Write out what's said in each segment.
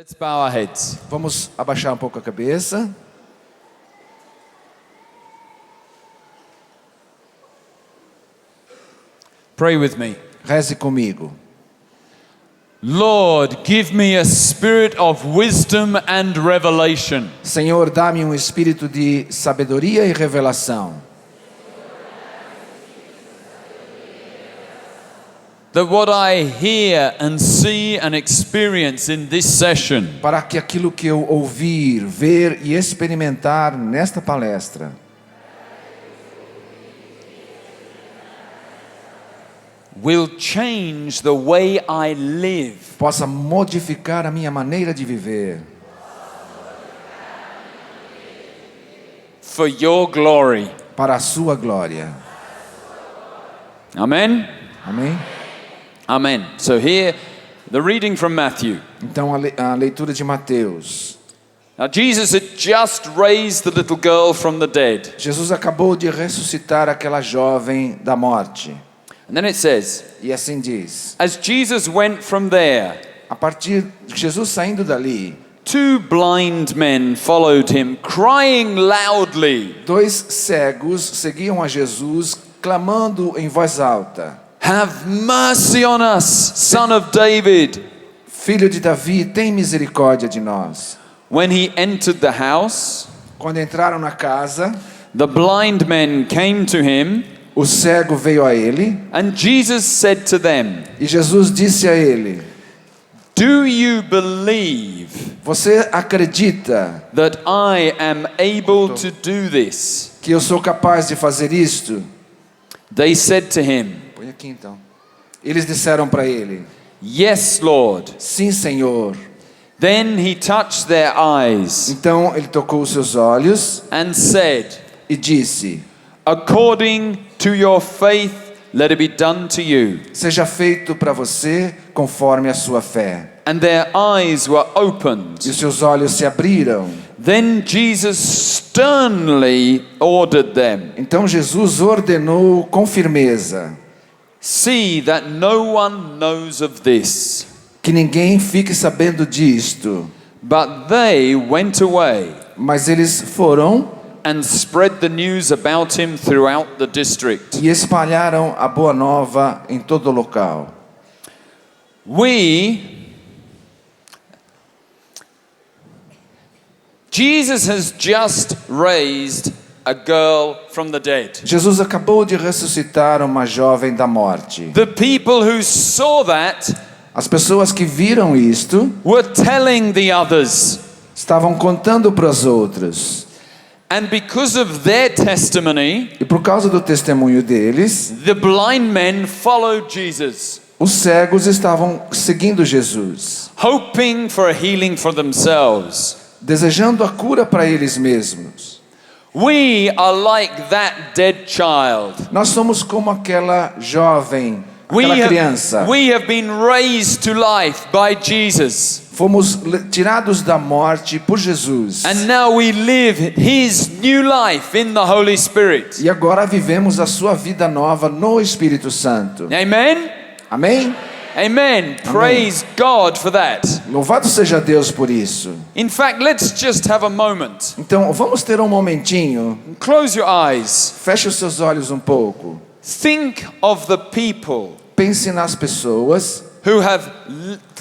Let's bow our heads. Vamos abaixar um pouco a cabeça. Pray with me. Reze comigo. Lord, give me a spirit of wisdom and revelation. Senhor, dá-me um espírito de sabedoria e revelação. That what I hear and see and experience in this session Para que aquilo que eu ouvir, ver e experimentar nesta palestra will change the way I live possa modificar a minha maneira de viver for your glory. para a sua glória. Amen? Amém? Amen. So here, the reading from Matthew. Então a leitura de Mateus. Now Jesus had just raised the little girl from the dead. Jesus acabou de ressuscitar aquela jovem da morte. And then it says, E assim diz: as Jesus went from there, a partir de Jesus saindo dali, two blind men followed him, crying loudly, dois cegos seguiam a Jesus, clamando em voz alta: "Have mercy on us, Son of David." Filho de Davi, tem misericórdia de nós. When he entered the house, Quando entraram na casa, the blind men came to him, o cego veio a ele, and Jesus said to them, e Jesus disse a ele: "Do you believe Você acredita that I am able to do this?" que eu sou capaz de fazer isto? They said to him, Põe aqui então. Eles disseram para ele: "Yes, Lord." Sim, Senhor. Then he touched their eyes Então ele tocou os seus olhos and said, e disse: "According to your faith, let it be done to you." Seja feito para você conforme a sua fé. And their eyes were E opened. os seus olhos se abriram. Then Jesus sternly ordered them, Então Jesus ordenou com firmeza: "See that no one knows of this." que ninguém fique sabendo disto. But they went away Mas eles foram and spread the news about him throughout the district. e espalharam a boa nova em todo o local. Jesus has just raised a girl from the dead. Jesus acabou de ressuscitar uma jovem da morte. The people who saw that As pessoas que viram isto were telling the others. estavam contando para os outros. And because of their testimony, E por causa do testemunho deles, the blind men followed Jesus, os cegos estavam seguindo Jesus, hoping for a healing for themselves. desejando a cura para eles mesmos. We are like that dead child. Nós somos como aquela jovem, aquela criança. We have been raised to life by Jesus. Fomos tirados da morte por Jesus. And now we live His new life in the Holy Spirit. E agora vivemos a sua vida nova no Espírito Santo. Amen? Amém? Amen. Praise God for that. Louvado seja Deus por isso. In fact, let's just have a moment. Então, vamos ter um momentinho. Close your eyes. Feche os seus olhos um pouco. Think of the people Pense nas pessoas who have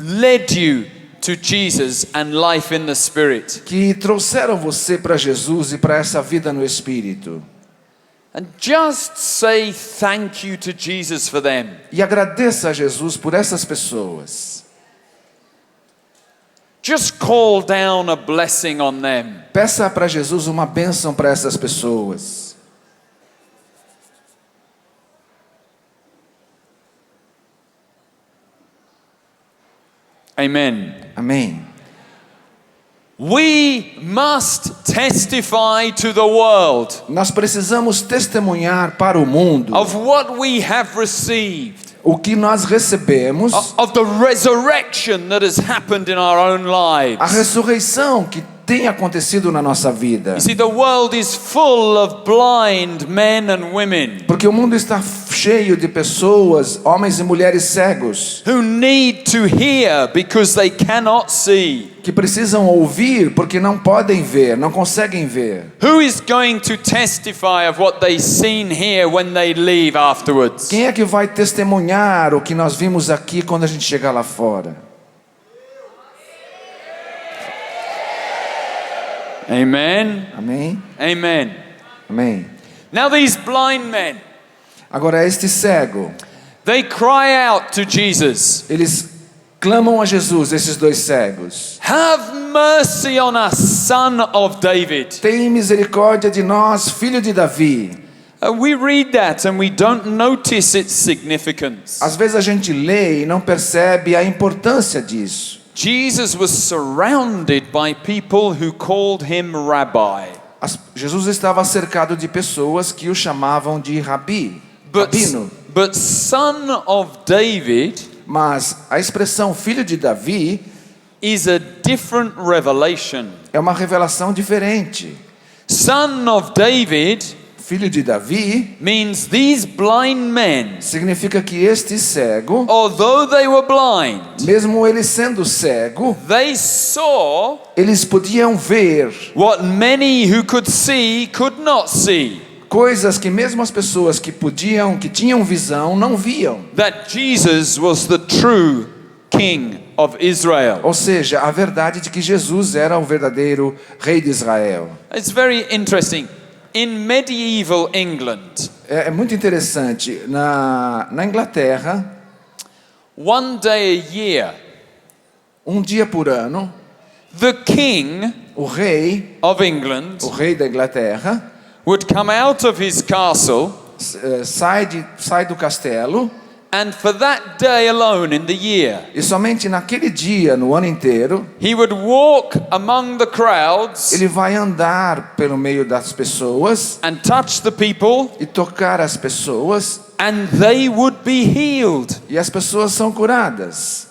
led you to Jesus and life in the Spirit. que trouxeram você para Jesus e para essa vida no Espírito. And just say thank you to Jesus for them. E agradeça a Jesus por essas pessoas. Just call down a blessing on them. Peça para Jesus uma bênção para essas pessoas. Amen. Amém. We must testify to the world Nós precisamos testemunhar para o mundo of what we have received, o que nós recebemos, of the resurrection that has happened in our own a lives. ressurreição que tem acontecido na nossa vida. You see, the world is full of blind men and women Porque o mundo está cheio de pessoas, homens e mulheres cegos, who need to hear because they cannot see. que precisam ouvir porque não podem ver, não conseguem ver. Who is going to testify of what they seen here when they leave afterwards? Quem é que vai testemunhar o que nós vimos aqui quando a gente chegar lá fora? Amen. Amém? Amen. Amém. Now these blind men, Agora este cego, they cry out to Jesus, eles clamam a Jesus, esses dois cegos. "Have mercy on us, son of David." Tem misericórdia de nós, filho de Davi. We read that and we don't notice its significance. Às vezes a gente lê e não percebe a importância disso. Jesus was surrounded by people who called him rabbi. Jesus estava cercado de pessoas que o chamavam de rabino. But son of David Mas a expressão filho de Davi is a different revelation. é uma revelação diferente. Son of David Filho de Davi means these blind men, significa que este cego, although they were blind, mesmo ele sendo cego, they saw eles podiam ver what many who could see could not see. coisas que mesmo as pessoas que tinham visão, não viam. That Jesus was the true King of Israel. Ou seja, a verdade de que Jesus era o verdadeiro rei de Israel. It's very interesting. In medieval England, É muito interessante. Na Inglaterra, one day a year, um dia por ano, the king o rei da Inglaterra, would come out of his castle, sai do castelo, and for that day alone in the year, e somente naquele dia, no ano inteiro, he would walk among the crowds ele vai andar pelo meio das pessoas and touch the people, e tocar as pessoas, and they would be healed. e as pessoas são curadas.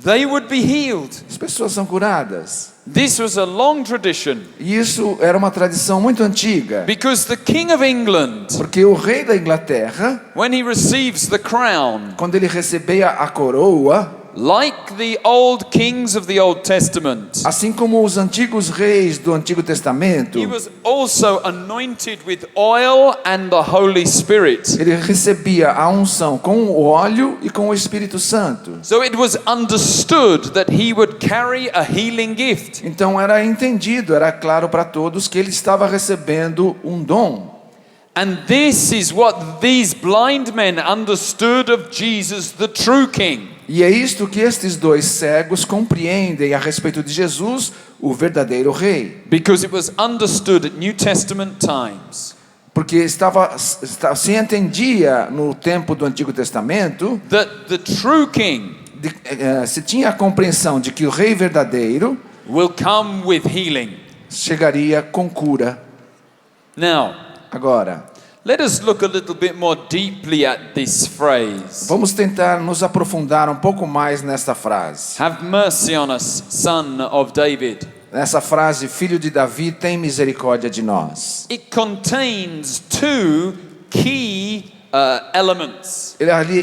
They would be healed. As pessoas são curadas. This was a long tradition E isso era uma tradição muito antiga, because the King of England, porque o rei da Inglaterra, when he receives the crown, quando ele recebia a coroa, like the old kings of the Old Testament, assim como os antigos reis do Antigo Testamento, he was also anointed with oil and the Holy Spirit. ele recebia a unção com o óleo e com o Espírito Santo. So it was understood that he would carry a healing gift. Então era entendido, era claro para todos que ele estava recebendo um dom. And this is what these blind men understood of Jesus, the true King. E é isto que estes dois cegos compreendem a respeito de Jesus, o verdadeiro rei. Because it was understood at New Testament times Porque se entendia no tempo do Antigo Testamento, that the true King se tinha a compreensão de que o rei verdadeiro will come with healing. chegaria com cura. Now, Agora, let us look a little bit more deeply at this phrase. vamos tentar nos aprofundar um pouco mais nesta frase. Have mercy on us, son of David. Nessa frase, filho de Davi, tem misericórdia de nós. It contains two key elements.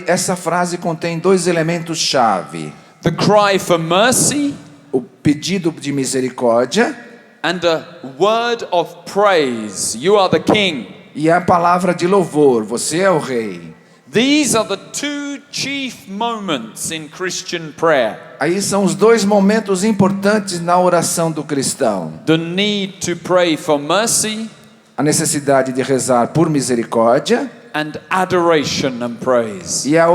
Essa frase contém dois elementos-chave. The cry for mercy O pedido de misericórdia and a word of praise. You are the king. e a palavra de louvor. Você é o rei. These are the two chief moments in Christian prayer. Aí são os dois momentos importantes na oração do cristão. The need to pray for mercy A necessidade de rezar por misericórdia and adoration and praise. e a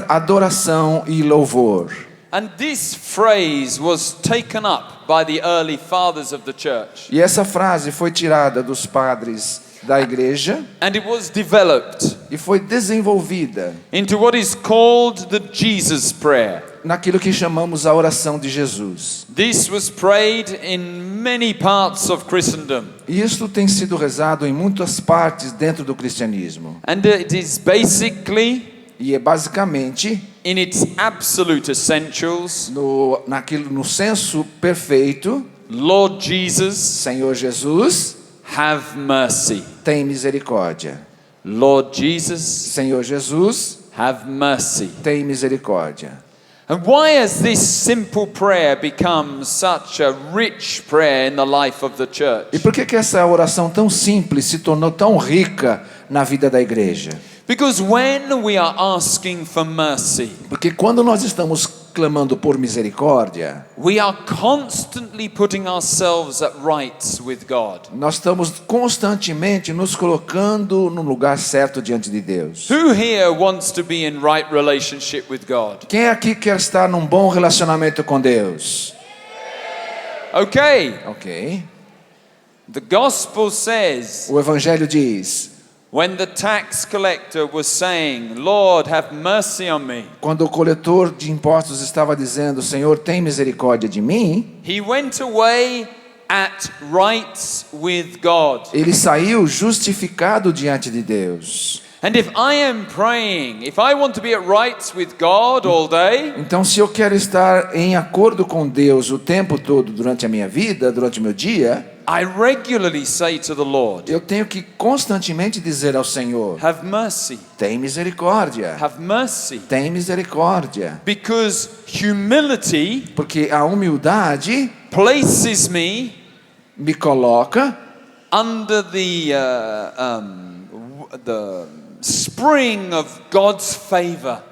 adoração e louvor. And this phrase was taken up by the early fathers of the church. E essa frase foi tirada dos padres da igreja And it was developed e foi desenvolvida into what is called the Jesus prayer. naquilo que chamamos a oração de Jesus. This was prayed in many parts of Christendom. E isso tem sido rezado em muitas partes dentro do cristianismo. And it is basically, E é basicamente in its absolute essentials, no senso perfeito, Lord Jesus, Senhor Jesus, have mercy. tem misericórdia. Lord Jesus, Senhor Jesus, have mercy. tem misericórdia. And why has this simple prayer become such a rich prayer in the life of the E church? por que essa oração tão simples se tornou tão rica na vida da igreja? Because when we are asking for mercy, Porque quando nós estamos clamando por misericórdia, we are constantly putting ourselves at rights with God. nós estamos constantemente nos colocando no lugar certo diante de Deus. Who here wants to be in right relationship with God? Quem aqui quer estar num bom relacionamento com Deus? Okay, Ok. the gospel says, O Evangelho diz: when the tax collector was saying, Lord, have mercy on me, quando o coletor de impostos estava dizendo, Senhor, tem misericórdia de mim, he went away at rights with God. ele saiu justificado diante de Deus. And if I am praying, if I want to be at rights with God all day, Então, se eu quero estar em acordo com Deus o tempo todo durante a minha vida, durante o meu dia, I regularly say to the Lord, eu tenho que constantemente dizer ao Senhor: have mercy, tem misericórdia, have mercy. tem misericórdia. Because humility Porque a humildade places me me coloca under the spring of God's favor.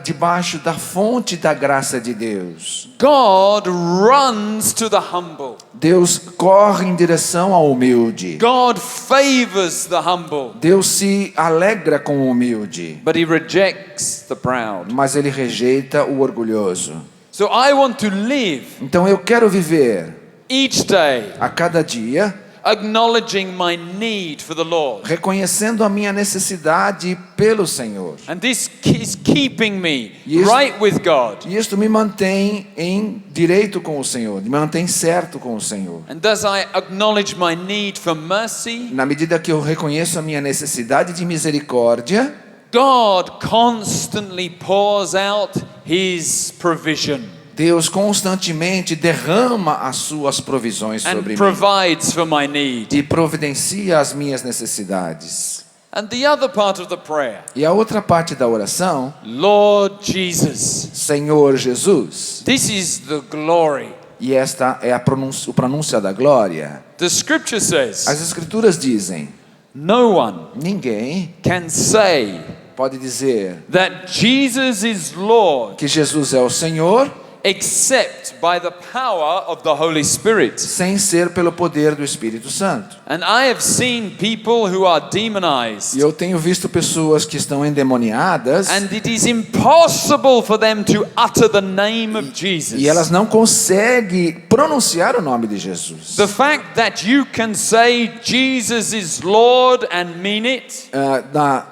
debaixo da fonte da graça de Deus. God runs to the humble. Deus corre em direção ao humilde. God favors the humble, Deus se alegra com o humilde, but he rejects the proud. mas ele rejeita o orgulhoso. So I want to live Então eu quero viver each day a cada dia acknowledging my need for the Lord. reconhecendo a minha necessidade pelo Senhor. And this is keeping me Yes. right with God. E isto me mantém em direito com o Senhor, me mantém certo com o Senhor. And as I acknowledge my need for mercy, Na medida que eu reconheço a minha necessidade de misericórdia, God constantly pours out his provision Deus constantemente derrama as suas provisões and sobre mim provides for my need. e providencia as minhas necessidades. And the other part of the prayer, E a outra parte da oração, Lord Jesus. Senhor Jesus. This is the glory. E esta é a pronúncia da glória. The scripture says, As escrituras dizem: no one ninguém can say pode dizer that Jesus is Lord que Jesus é o Senhor except by the power of the Holy Spirit. sem ser pelo poder do Espírito Santo. And I have seen people who are E demonized, eu tenho visto pessoas que estão endemoniadas and it is impossible for them to utter the name of Jesus. e elas não conseguem pronunciar o nome de Jesus. The fact that you can say Jesus is Lord and mean it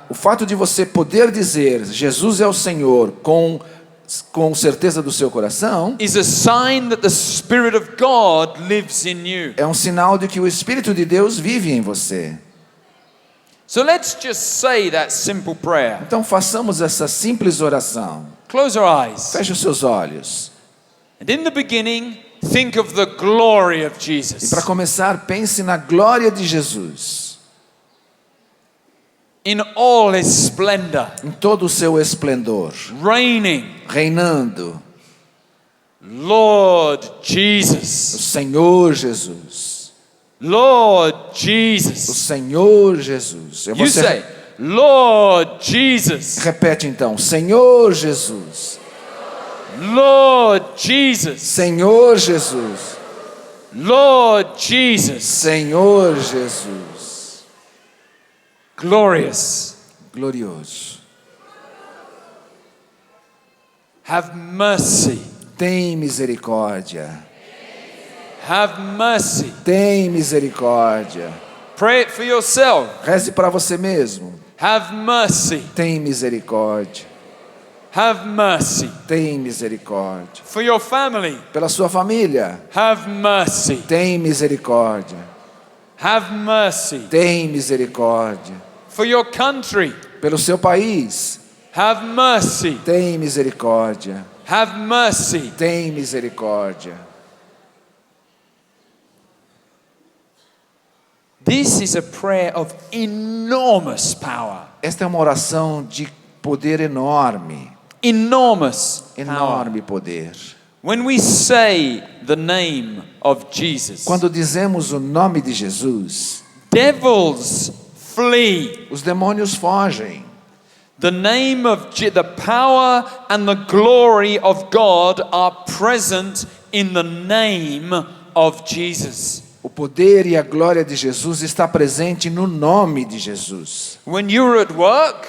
O fato de você poder dizer Jesus é o Senhor com certeza do seu coração is a sign that the Spirit of God lives in you. é um sinal de que o Espírito de Deus vive em você. So let's just say that simple prayer. Então façamos essa simples oração. Close your eyes. Feche os seus olhos. And in the beginning, think of the glory of E Jesus. para começar, pense na glória de Jesus, In all his splendor, em todo o seu esplendor, reigning. reinando. Lord O Jesus. Senhor Jesus. Lord O Jesus. Senhor Jesus. You say, Lord Jesus. Repete então, Senhor Jesus. Lord Jesus. Senhor Jesus. Lord Jesus. Senhor Jesus. Glorious. Glorioso. Have mercy. Tem misericórdia. Have mercy. Tem misericórdia. Pray it for yourself. Reze para você mesmo. Have mercy. Tem misericórdia. Have mercy. Tem misericórdia. For your family. Pela sua família. Have mercy. Tem misericórdia. Have mercy. Tem misericórdia. For your country. Pelo seu país. Have mercy. Tem misericórdia. Have mercy. Tem misericórdia. This is a prayer of enormous power. Esta é uma oração de poder enorme, Enormous power. enorme poder. When we say the name of Jesus, Quando dizemos o nome de Jesus, devils flee. os demônios fogem. The name of the power and the glory of God are present in the name of Jesus. O poder e a glória de Jesus está presente no nome de Jesus. When you are at work,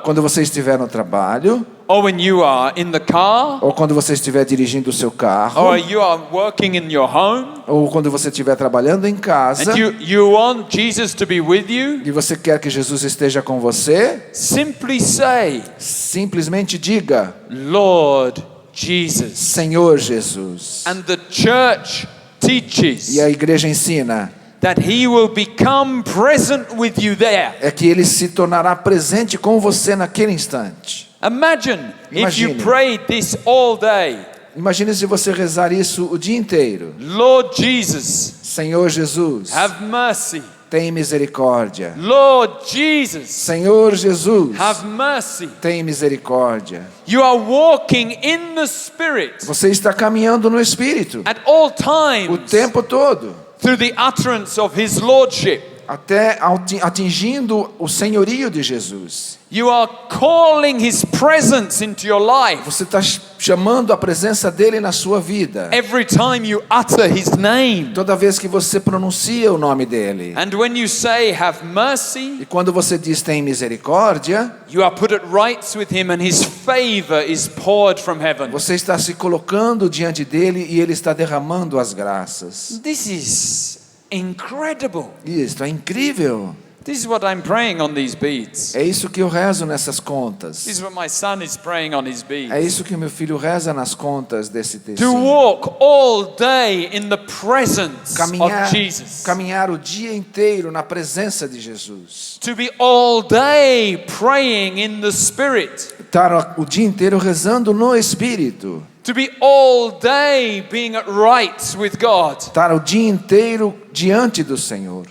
Quando você estiver no trabalho, or when you are in the car, ou quando você estiver dirigindo o seu carro, or you are working in your home, ou quando você estiver trabalhando em casa, and you want Jesus to be with you, e você quer que Jesus esteja com você, simply say, simplesmente diga: Lord Jesus. Senhor Jesus. And the church teaches E a igreja ensina that He will become present with you there. é que ele se tornará presente com você naquele instante. Imagine if you Imagine. prayed this all day. Imagine se você rezar isso o dia inteiro. Lord Jesus, Senhor Jesus, have mercy. tem misericórdia. Lord Jesus, Senhor Jesus, have mercy. tem misericórdia. You are walking in the Spirit Você está caminhando no Espírito at all o times tempo todo, through the utterance of His Lordship. até atingindo o senhorio de Jesus. You are calling His presence into your life. Você está chamando a presença dele na sua vida. Every time you utter His name. Toda vez que você pronuncia o nome dele. And when you say, have mercy, E quando você diz tem misericórdia, you are put at rights with Him and His favor is poured from heaven. você está se colocando diante dele e ele está derramando as graças. This is incredible. Isto é incrível. This is what I'm praying on these beads. É isso que eu rezo nessas This contas. is what my son is praying on his É beads. isso que meu filho reza nas contas desse texto. To walk all day in the presence of Jesus. Caminhar o dia inteiro na presença de Jesus. To be all day praying in the Spirit. Estar o dia inteiro rezando no Espírito. To be all day being at rights with God. Estar o dia inteiro diante do Senhor.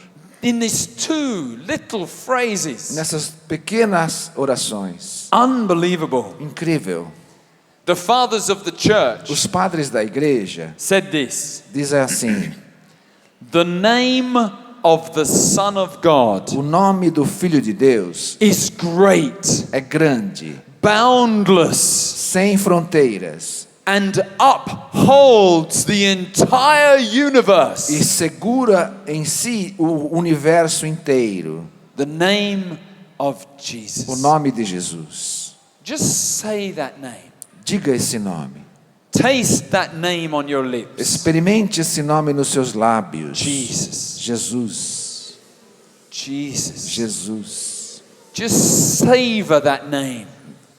In these two little phrases. Nessas pequenas orações. Unbelievable. Incrível. The fathers of the church Os padres da igreja said this. dizem assim: The name of the Son of God o nome do Filho de Deus is great, é grande, boundless, sem fronteiras, and upholds the entire e universe. segura em si o universo inteiro. The name of O Jesus. nome de Jesus. Just say that name. Diga esse nome. Taste that name on your lips. Experimente esse nome nos seus lábios. Jesus. Jesus. Jesus. Jesus. Just savor that name.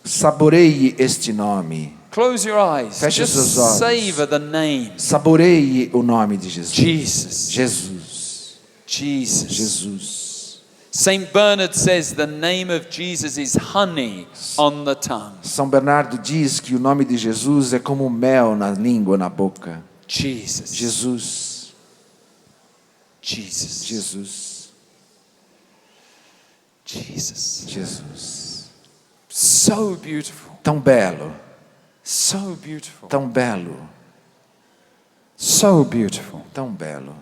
Saboreie este nome. Close your eyes. Feche Just seus olhos. savor the name. Saboreie o nome de Jesus. Jesus. Jesus. Jesus. Jesus. Saint Bernard says the name of Jesus is honey on the tongue. São Bernardo diz que o nome de Jesus é como mel na língua, na boca. Jesus. Jesus. Jesus. Jesus. Jesus. Jesus. So beautiful. Tão belo. So beautiful. Tão belo. So beautiful. Tão belo.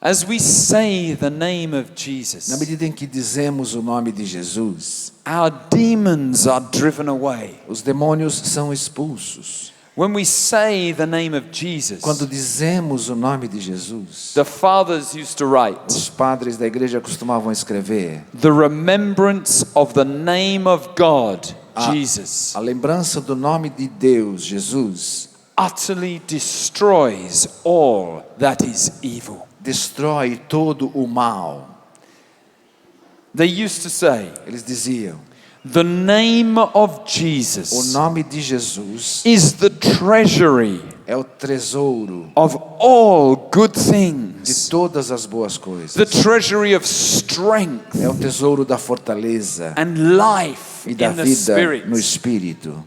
As we say the name of Na Jesus, medida em que dizemos o nome de Jesus, our demons are driven away. os demônios são expulsos. When we say the name of Jesus, Quando dizemos o nome de Jesus, the fathers used to write, os padres da igreja costumavam escrever: the remembrance of the name of God, Jesus, a lembrança do nome de Deus, Jesus, utterly destroys all that is evil. destrói todo o mal. They used to say, Eles diziam: the name of o Jesus nome de Jesus is the treasury é o tesouro of all good de things, todas as boas coisas. the treasury of strength É o tesouro da fortaleza and life e da in the vida Spirit. no Espírito.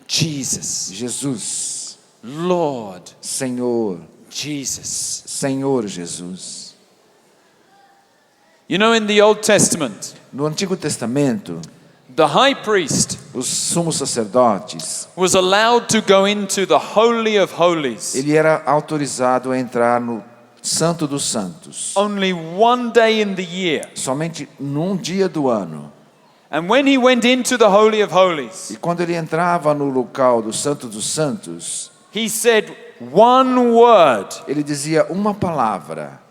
Jesus, Jesus, Lord, Senhor, Jesus. Senhor Jesus. You know, in the Old Testament, No Antigo Testamento, the high priest os sumos sacerdotes, was allowed to go into the Holy of Holies ele era autorizado a entrar no Santo dos Santos, only one day in the year. somente num dia do ano. And when he went into the Holy of Holies, E quando ele entrava no local do Santo dos Santos, he said one word, ele dizia uma palavra,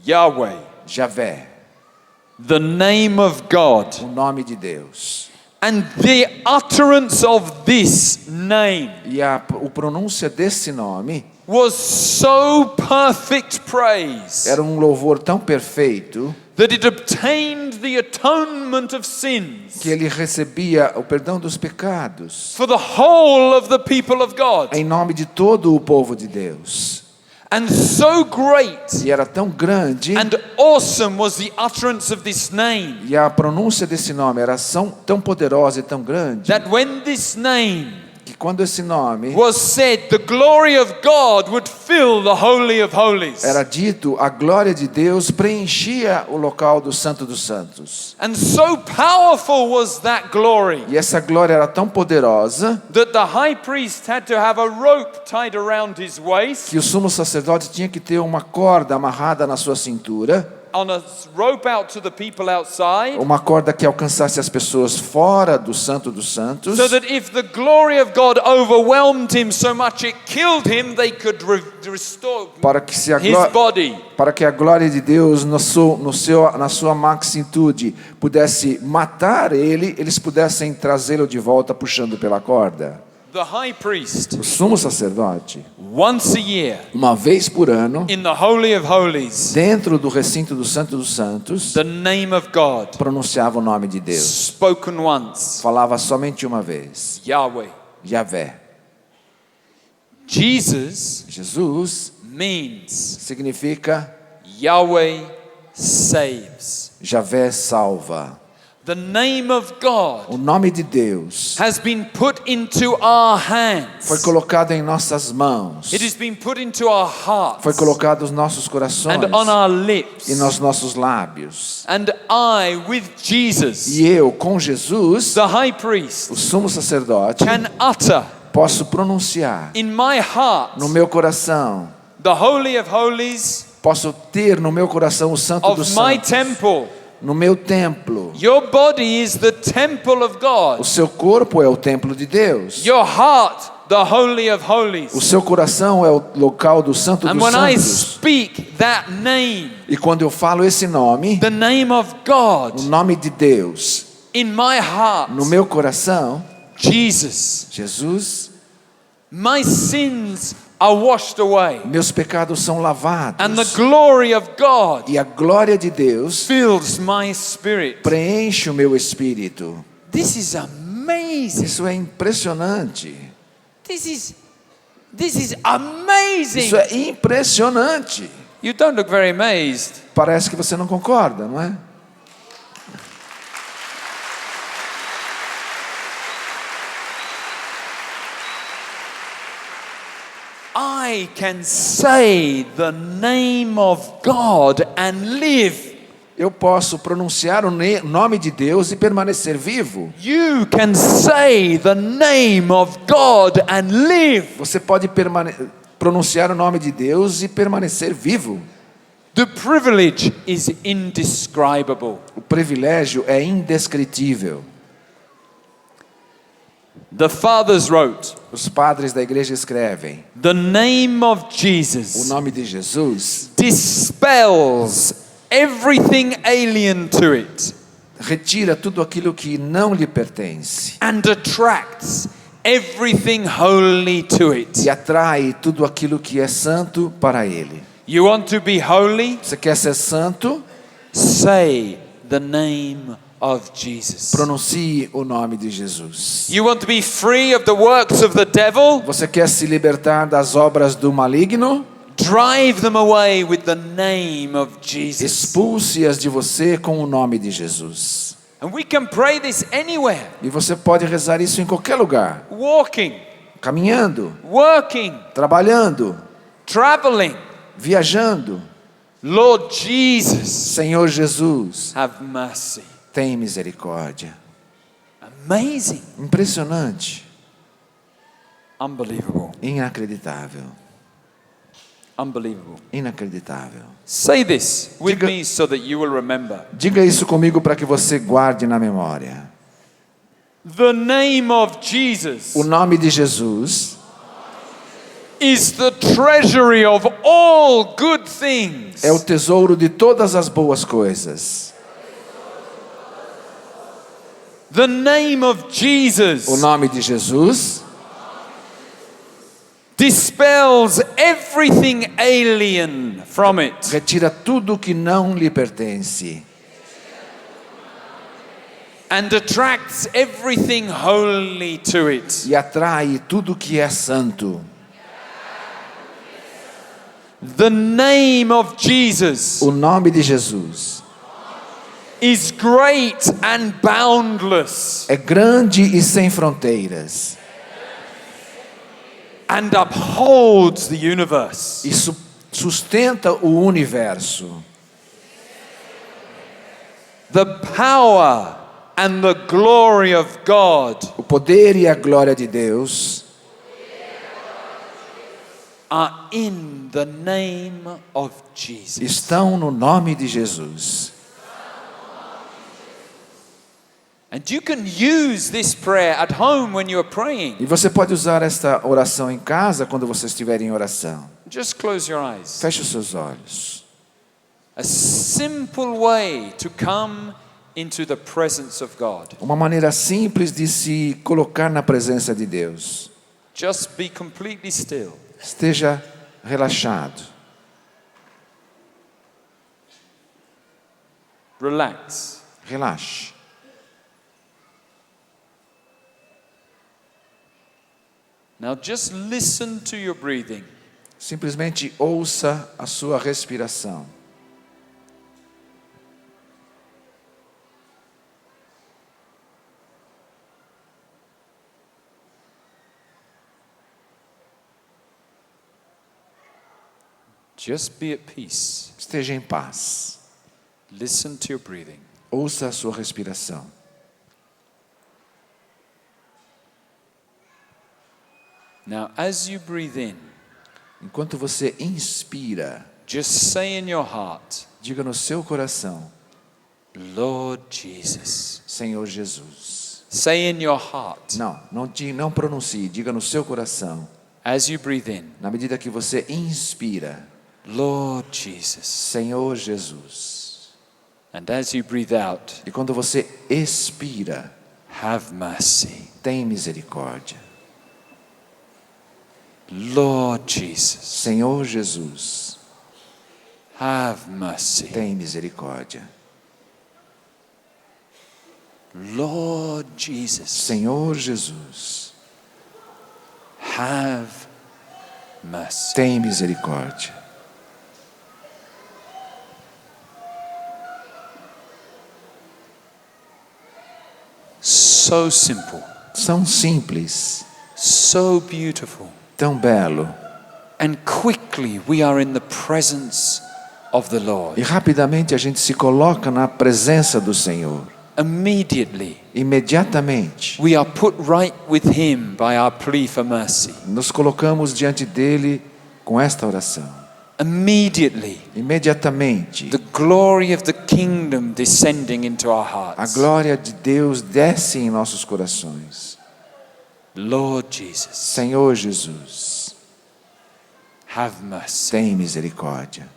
Yahweh, Javé, the name of God. o nome de Deus. And the utterance of this name E o pronúncia desse nome was so perfect praise era um louvor tão perfeito that it obtained the atonement of sins que ele recebia o perdão dos pecados for the whole of the people of God. em nome de todo o povo de Deus. And so great E era tão grande, and awesome was the utterance of this name e a pronúncia desse nome era tão poderosa e tão grande, that when this name que quando esse nome was said, the glory of God would fill the Holy of Holies. era dito, a glória de Deus preenchia o local do Santo dos Santos. And so powerful was that glory E essa glória era tão poderosa that the high priest had to have a rope tied around his waist, que o sumo sacerdote tinha que ter uma corda amarrada na sua cintura, on a rope out to the people outside, uma corda que alcançasse as pessoas fora do Santo dos Santos, so that if the glory of God overwhelmed him so much it killed him, they could restore para que se a his glória, body. para que a glória de Deus na sua magnitude pudesse matar ele, eles pudessem trazê-lo de volta puxando pela corda. The high priest, O sumo sacerdote, once a year, uma vez por ano, in the Holy of Holies, dentro do recinto do Santo dos Santos, the name of God, pronunciava o nome de Deus. spoken once, Falava somente uma vez, Yahweh. Javé. Jesus Jesus means significa Yahweh saves. Javé salva. The name of God O nome de Deus has been put into our foi hands. colocado em nossas mãos, It has been put into our hearts foi colocado nos nossos corações and on our lips. e nos nossos lábios. And I, with Jesus, E eu, com Jesus, the high priest, o sumo sacerdote, can utter posso pronunciar in my heart no meu coração, the Holy of Holies posso ter no meu coração o Santo dos of my Santos, temple. no meu templo. Your body is the temple of O God. seu corpo é o templo de Deus. Your heart, the Holy of O Holies. seu coração é o local do Santo And dos when I Santos. speak that name, E quando eu falo esse nome, the name of o God, nome de Deus, in my heart, no meu coração, Jesus, Jesus, my sins are washed away. meus pecados são lavados. And the glory of God E a glória de Deus fills my spirit. preenche o meu espírito. This is amazing. Isso é impressionante. This is amazing. Isso é impressionante. You don't look very amazed. Parece que você não concorda, não é? I can say the name of God and live. Eu posso pronunciar o nome de Deus e permanecer vivo. You can say the name of God and live. Você pode pronunciar o nome de Deus e permanecer vivo. The privilege is indescribable. O privilégio é indescritível. The fathers wrote, Os padres da igreja escrevem: the name of o Jesus nome de Jesus dispels everything alien to it retira tudo aquilo que não lhe pertence and attracts everything holy to it. e atrai tudo aquilo que é santo para ele. You want to be holy? Você quer ser santo? Say the name of Jesus. Pronuncie o nome de Jesus. You want to be free of the works of the devil? Você quer se libertar das obras do maligno? Drive them away with the name of Jesus. Expulse-as de você com o nome de Jesus. And we can pray this anywhere. E você pode rezar isso em qualquer lugar. Walking, Caminhando, working, trabalhando, traveling. viajando. Lord Jesus, Senhor Jesus, have mercy. tem misericórdia. Amazing. Impressionante, Unbelievable. inacreditável, Unbelievable. inacreditável. Say this with Diga- me so that you will remember. Diga isso comigo para que você guarde na memória. The name of Jesus O nome de Jesus is the treasury of all good things. é o tesouro de todas as boas coisas. The name of Jesus O nome de Jesus dispels everything alien from it. retira tudo que não lhe pertence And attracts everything holy to it. e atrai tudo que é santo. The name of Jesus O nome de Jesus is great and boundless é grande e sem fronteiras and upholds the universe. e sustenta o universo. The power and the glory of God O poder e a glória de Deus are in the name of Jesus. estão no nome de Jesus. And you can use this prayer at home when you are praying. E você pode usar esta oração em casa quando você estiver em oração. Just close your eyes. Feche os seus olhos. A simple way to come into the presence of God. Uma maneira simples de se colocar na presença de Deus. Just be completely still. Esteja relaxado. Relax. Relaxe. Now just listen to your breathing. Simplesmente ouça a sua respiração. Just be at peace. Esteja em paz. Listen to your breathing. Ouça a sua respiração. Now as you breathe in, Enquanto você inspira, just say in your heart, diga no seu coração: Lord Jesus. Senhor Jesus. Say in your heart Não pronuncie, diga no seu coração. as you breathe in, Na medida que você inspira, Lord Jesus. Senhor Jesus. And as you breathe out, E quando você expira, have mercy. tem misericórdia. Lord Jesus, Senhor Jesus, have mercy. tem misericórdia. Lord Jesus, Senhor Jesus, have mercy. tem misericórdia. So simple, São simples, so beautiful. tão belo. And quickly we are in the presence of the Lord. E rapidamente a gente se coloca na presença do Senhor. Immediately Imediatamente we are put right with Him by our plea for mercy. nos colocamos diante dele com esta oração. Immediately Imediatamente the glory of the kingdom descending into our a hearts. glória de Deus desce em nossos corações. Lord Jesus, Senhor Jesus, have mercy. tem misericórdia.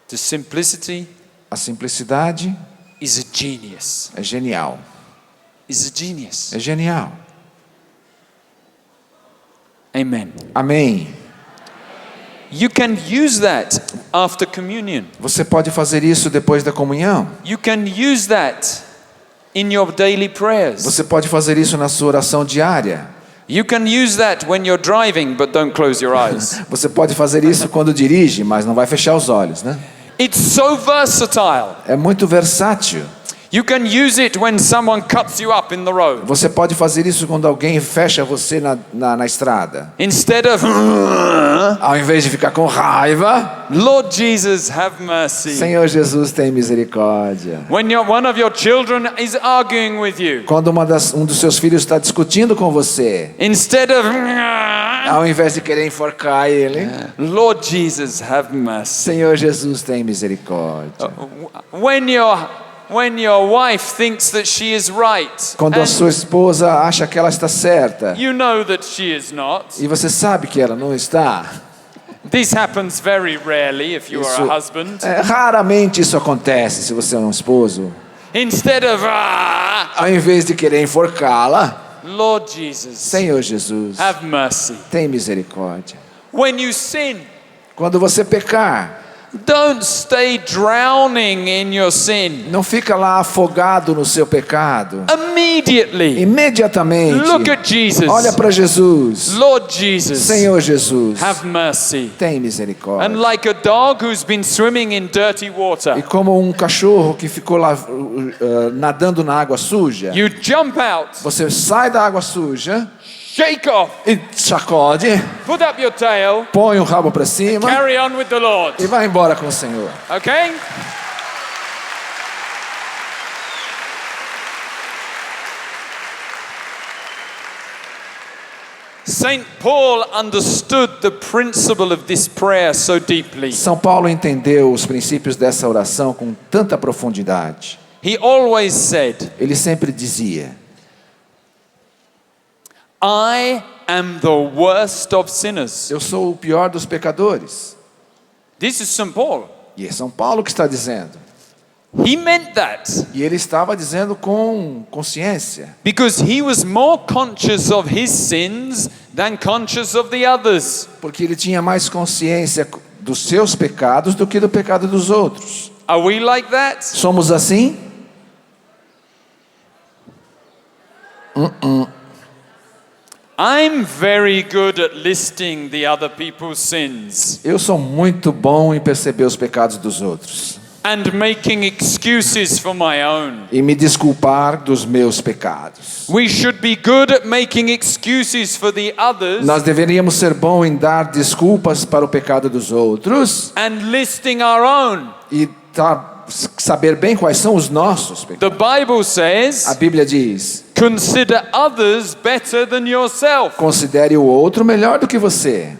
The simplicity A simplicidade is a genius. é genial. Is a genius. É genial. Amen. Amém. You can use that after communion. Você pode fazer isso depois da comunhão. You can use that in your daily prayers. Você pode fazer isso na sua oração diária. You can use that when you're driving, but don't close your eyes. Você pode fazer isso quando dirige, mas não vai fechar os olhos, né? It's so versatile. É muito versátil. You can use it when someone cuts you up in the road. Você pode fazer isso quando alguém fecha você na estrada. Instead of, Ao invés de ficar com raiva, Lord Jesus, have mercy. Senhor Jesus, tem misericórdia. When one of your children is arguing with you, Quando um dos seus filhos está discutindo com você, instead of, ao invés de querer enforcar ele, Lord Jesus, have mercy. Senhor Jesus, tem misericórdia. When your wife thinks that she is right, Quando a and sua esposa acha que ela está certa you know that she is not. e você sabe que ela não está, This happens very rarely if you are a husband. Raramente isso acontece se você é um esposo. Instead of, Ao invés de querer enforcá-la, Lord Jesus, Senhor Jesus, have mercy. tem misericórdia. When you sin, Quando você pecar, don't stay drowning in your sin. não fica lá afogado no seu pecado. Immediately, Imediatamente, look at Jesus. olha para Jesus. Lord Jesus, Senhor Jesus, have mercy. tem misericórdia. And like a dog who's been swimming in dirty E water, como um cachorro que ficou lá nadando na água suja, you jump out, você sai da água suja shake off, e sacode, put up your tail, põe o rabo para cima carry on with the Lord. e vai embora com o Senhor. Okay? Saint Paul understood the principle of this prayer so deeply. São Paulo entendeu os princípios dessa oração com tanta profundidade. He always said, Ele sempre dizia: I am the worst of sinners. eu sou o pior dos pecadores. This is St. Paul. E é São Paulo que está dizendo. He meant that E ele estava dizendo com consciência, because he was more conscious of his sins than conscious of the others. porque ele tinha mais consciência dos seus pecados do que do pecado dos outros. Are we like that? Somos assim? I'm very good at listing the other people's sins Eu sou muito bom em perceber os pecados dos outros and making excuses for my own. e me desculpar dos meus pecados. We should be good at making excuses for the others Nós deveríamos ser bons em dar desculpas para o pecado dos outros and listing our own. e saber bem quais são os nossos pecados. The Bible A says, Bíblia diz: consider others better than yourself. considere o outro melhor do que você.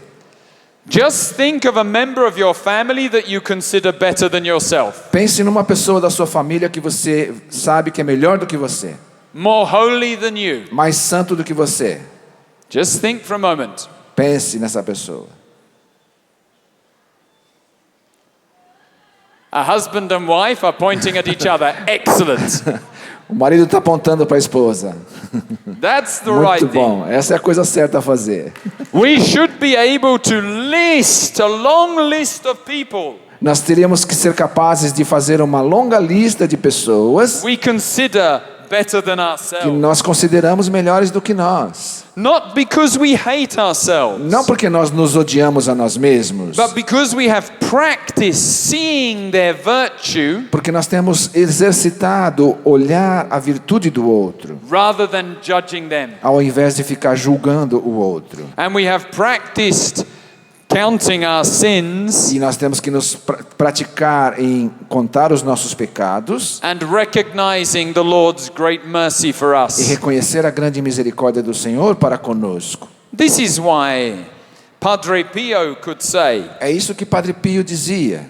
Just think of a member of your family that you consider better than yourself. Pense numa pessoa da sua família que você sabe que é melhor do que você, More holy than you. mais santo do que você. Just think for a moment. Pense nessa pessoa. A husband and wife are pointing at each other. Excellent. O marido está apontando para a esposa. That's the Muito right thing. bom, essa é a coisa certa a fazer. We should be able to list a long list of people Nós teríamos que ser capazes de fazer uma longa lista de pessoas we consider better than que ourselves. nós consideramos melhores do que nós. Not because we hate ourselves, Não porque nós nos odiamos a nós mesmos, but because we have practiced seeing their virtue porque nós temos exercitado olhar a virtude do outro, rather than judging them. ao invés de ficar julgando o outro. And we have practiced counting our sins E nós temos que nos praticar em contar os nossos pecados and recognizing the Lord's great mercy for e us. reconhecer a grande misericórdia do Senhor para conosco. This is why Padre Pio could say, É isso que Padre Pio dizia.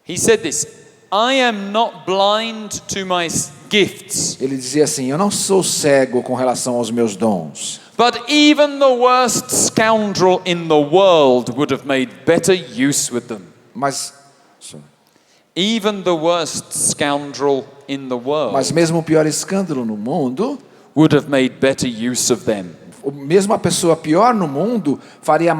he said this, I am not blind to my gifts, Ele dizia assim: eu não sou cego com relação aos meus dons, but even the worst scoundrel in the world would have made better use with them. mas Even the worst scoundrel in the world mesmo o pior escândalo no mundo, would have made better use of them. mesmo a pessoa pior no mundo faria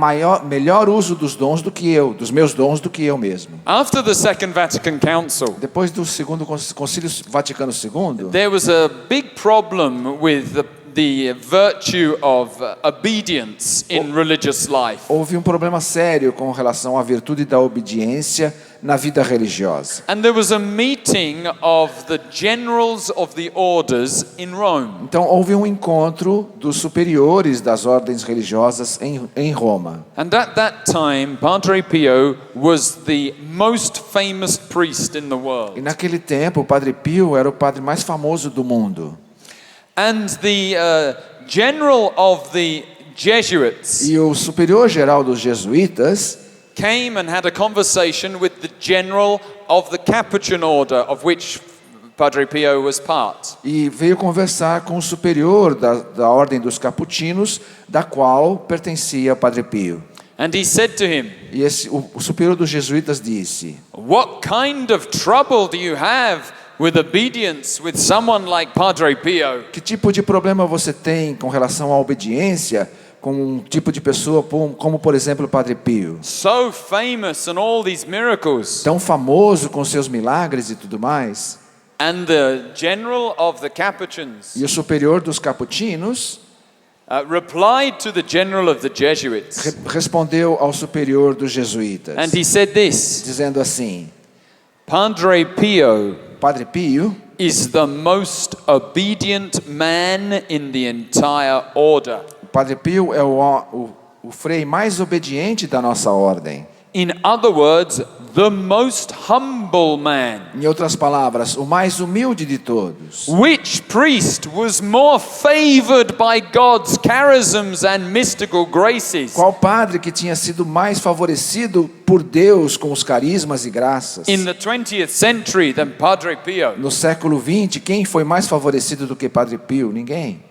melhor uso dos dons do que eu, dos meus dons do que eu mesmo. After the Second Vatican Council, Depois do segundo Concílio Vaticano II, there was a big problem with the virtue of obedience in religious life. houve um problema sério com relação à virtude da obediência na vida religiosa. And there was a meeting of the generals of the orders in Rome. Então houve um encontro dos superiores das ordens religiosas em Roma. And at that time, Padre Pio was the most famous priest in the world. E naquele tempo, o Padre Pio era o padre mais famoso do mundo. And the general of the Jesuits E o superior geral dos jesuítas came and had a conversation with the general of the Capuchin order, of which Padre Pio was part. e veio conversar com o superior da ordem dos capuchinos, da qual pertencia o Padre Pio. And he said to him, E o superior dos jesuítas disse: "What kind of trouble do you have with obedience with someone like Padre Pio? que tipo de problema você tem com relação à obediência com um tipo de pessoa como, por exemplo, o Padre Pio? So famous and all these miracles." Tão famoso com seus milagres e tudo mais. And the general of the Capuchins E o superior dos capuchinos replied to the general of the Jesuits, respondeu ao superior dos jesuítas, and he said this: dizendo assim: Padre Pio Padre Pio is the most obedient man in the entire order. o Padre Pio é o frei mais obediente da nossa ordem. In other words, the most humble man. Em outras palavras, o mais humilde de todos. Which priest was more favored by God's charisms and mystical graces? Qual padre que tinha sido mais favorecido por Deus com os carismas e graças? In the 20th century than Padre Pio? No século XX, quem foi mais favorecido do que Padre Pio? Ninguém.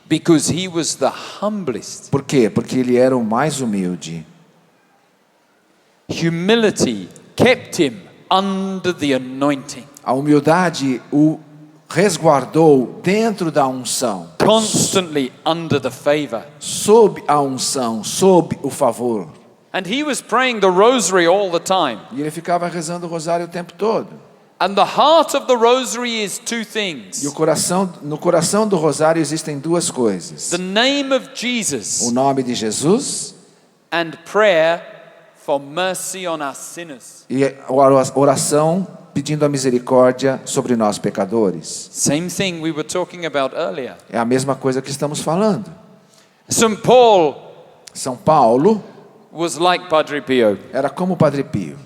Because he was the humblest. Por quê? Porque ele era o mais humilde. Humility kept him under the anointing. A humildade o resguardou dentro da unção, Constantly under the favor. sob a unção, sob o favor. And he was praying the rosary all the time. E ele ficava rezando o rosário o tempo todo. And the heart of the rosary is two E things: no coração do rosário existem duas coisas: the name of o Jesus nome de Jesus and prayer for mercy on us sinners. e a oração pedindo a misericórdia sobre nós pecadores. Same thing we were talking about earlier. É a mesma coisa que estamos falando. St. Paul São Paulo was like Padre Pio. era como o Padre Pio.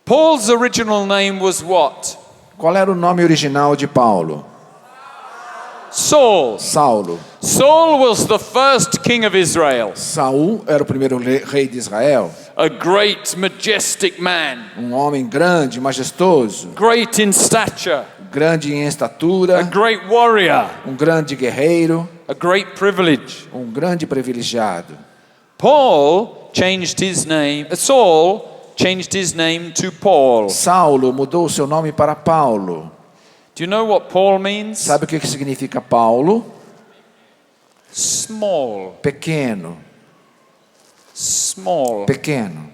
Paul's original name was what? Qual era o nome original de Paulo? Saul. Saulo. Saul was the first king of Israel, Saul era o primeiro rei de Israel, a great, majestic man, um homem grande, majestoso, great in stature, grande em a estatura, great warrior, um grande guerreiro, a great privilege. um grande privilegiado. Saul changed his name to Paul. Saulo mudou o seu nome para Paulo. Do you know what Paul means? Sabe o que significa Paulo? Small. Pequeno, Small. pequeno.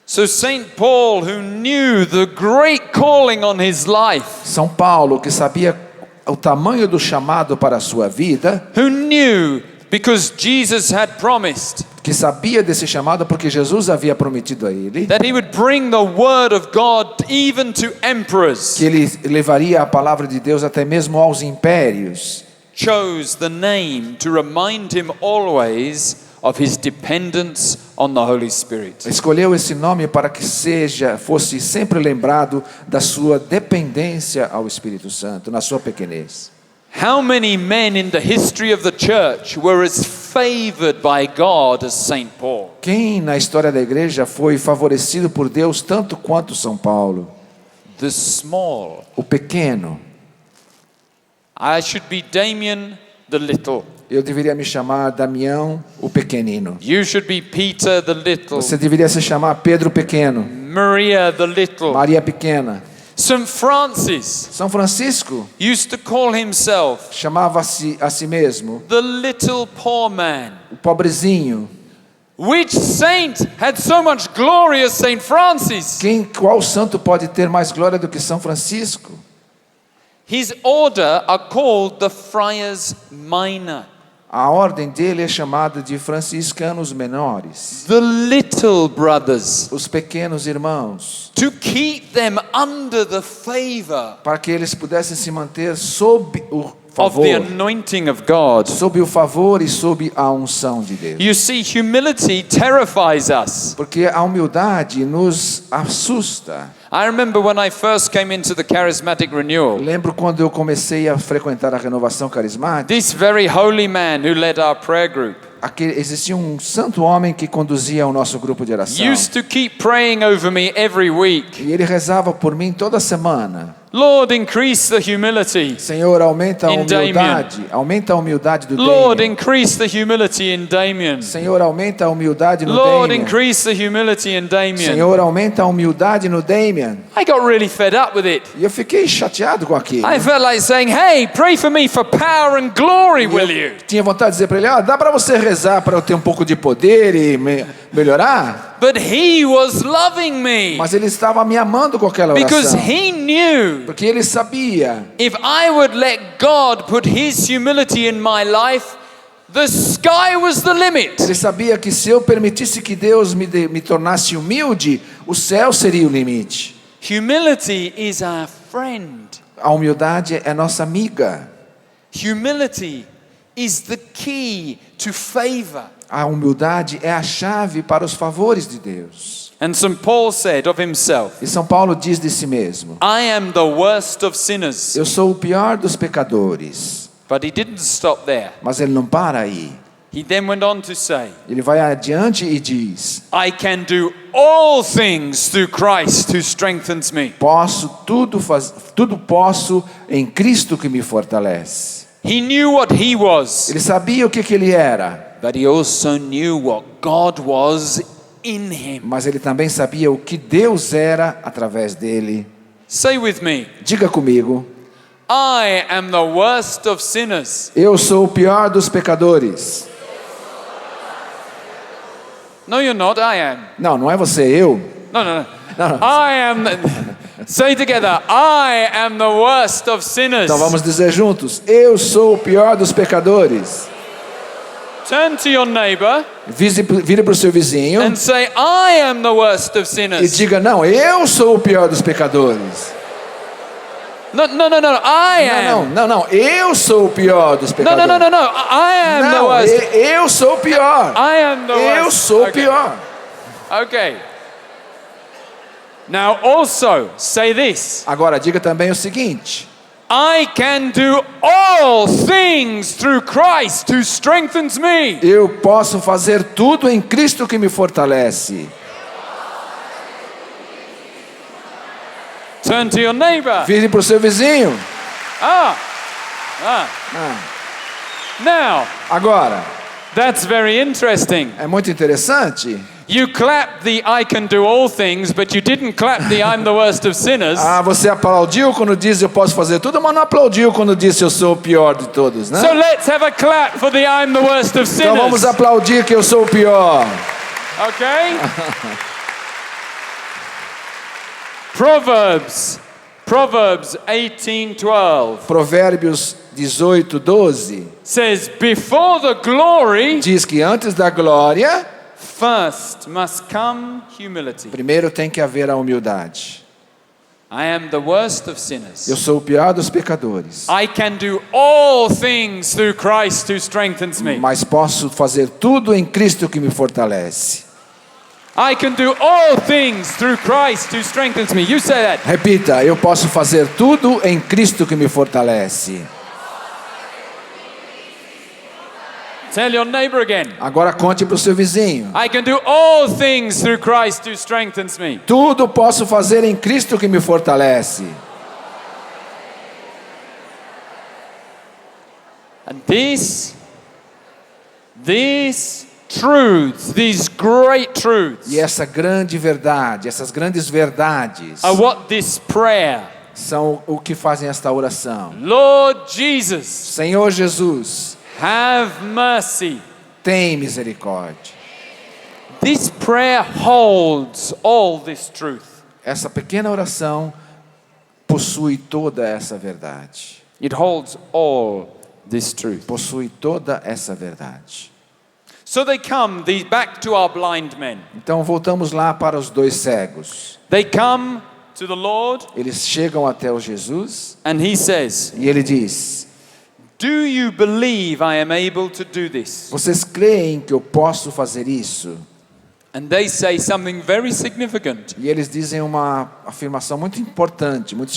So St. Paul, who knew the great calling on his life, São Paulo, que sabia o tamanho do chamado para a sua vida, who knew because Jesus had promised que sabia desse chamado porque Jesus havia prometido a ele, that he would bring the word of God even to emperors, que ele levaria a palavra de Deus até mesmo aos impérios. chose the name to remind him always of his dependence on the Holy Spirit. Escolheu esse nome para que fosse sempre lembrado da sua dependência ao Espírito Santo, na sua pequenez. How many men in the history of the church were as favored by God as St. Paul? Quem na história da igreja foi favorecido por Deus tanto quanto São Paulo? The small. O pequeno. I should be Damien the little. Eu deveria me chamar Damião, o pequenino. You should be Peter the little. Você deveria se chamar Pedro Pequeno, Maria the little. Maria Pequena. St. Francis São Francisco used to call himself chamava-se a si mesmo the little poor man. o pobrezinho. Which saint had so much glory as St. Francis? Qual santo pode ter mais glória do que São Francisco? His order are called the Friars Minor. A ordem dele é chamada de franciscanos menores, the little brothers, os pequenos irmãos, to keep them under the favor para que eles pudessem se manter sob o of the favor, anointing of God. sob o favor e sob a unção de Deus. You see, humility terrifies us. Porque a humildade nos assusta. I remember when I first came into the charismatic renewal, Lembro quando eu comecei a frequentar a renovação carismática, this very holy man who led our prayer group existia um santo homem que conduzia o nosso grupo de oração. used to keep praying over me every week. E ele rezava por mim toda semana. Lord, increase the humility. Senhor, aumenta a In humildade. Aumenta a humildade do Lord, Damien. increase the humility in Damien. Senhor, aumenta a humildade no Lord, Damien. increase the humility in Damien. Senhor, aumenta a humildade no Damien. I got really fed up with it. E eu fiquei chateado com aquilo. I felt like saying, hey, pray for me for power and glory, will you? Tinha vontade de dizer para ele, dá para você rezar para eu ter um pouco de poder e melhorar? But he was loving me Mas ele estava me amando com aquela because oração. he knew Porque ele sabia, if I would let God put his humility in my life, the sky was the limit. ele sabia que se eu permitisse que Deus me tornasse humilde, o céu seria o limite. Humility is our friend. A humildade é nossa amiga. Humility is the key to favor. A humildade é a chave para os favores de Deus. And St. Paul said of himself, E São Paulo diz de si mesmo, I am the worst of sinners. eu sou o pior dos pecadores. But he didn't stop there. Mas ele não para aí. He then went on to say, Ele vai adiante e diz, I can do all things through Christ who strengthens me. tudo posso em Cristo que me fortalece. He knew what he was, Ele sabia o que ele era, but he also knew what God was in him. mas ele também sabia o que Deus era através dele. Say with me, Diga comigo, I am the worst of sinners. eu sou o pior dos pecadores. No, you're not, I am. Não é você, eu. No, no, no. No, no. I am, say together, I am the worst of sinners. Então vamos dizer juntos, eu sou o pior dos pecadores. Turn to your neighbor Vire para o seu vizinho and say, I am the worst of e sinners. diga, não, eu sou o pior dos pecadores. No, I am. Não, eu sou o pior dos No, pecadores. I am the Não, worst. eu sou o pior. I am the worst. Eu sou o Okay. pior. Okay. Now also say this. Agora diga também o seguinte, I can do all things through Christ who strengthens me. eu posso fazer tudo em Cristo que me fortalece. Turn to your neighbor. Vire para o seu vizinho. Ah. Ah, Now, agora, that's very interesting. é muito interessante. You clapped the I can do all things, but you didn't clap the I'm the worst of sinners. Você aplaudiu quando diz eu posso fazer tudo, mas não aplaudiu quando disse eu sou o pior de todos, né? So let's have a clap for the I'm the worst of Então vamos sinners. aplaudir que eu sou o pior. Okay? Proverbs 18:12 Provérbios 18:12 says, before the glory, diz que antes da glória, first must come humility. primeiro tem que haver a humildade. I am the worst of sinners. Eu sou o pior dos pecadores, I can do all things through Christ who strengthens me. mas posso fazer tudo em Cristo que me fortalece. I can do all things through Christ who strengthens me. You say that. Repita, eu posso fazer tudo em Cristo que me fortalece. Tell your neighbor again. Agora conte para o seu vizinho. I can do all things through Christ who strengthens me. Tudo posso fazer em Cristo que me fortalece. And these truths, these great truths, E essa grande verdade, essas grandes verdades are what this prayer, são o que fazem esta oração. Lord Jesus, Senhor Jesus, have mercy. tem misericórdia. This prayer holds all this truth. Essa pequena oração possui toda essa verdade. It holds all this truth. possui toda essa verdade. So they come back to our blind men. Então voltamos lá para os dois cegos. They come to the Lord Eles chegam até o Jesus and he says, e ele diz: "Do you believe I am able to do this?" vocês creem que eu posso fazer isso? And they say something very significant. E eles dizem uma afirmação muito importante, muito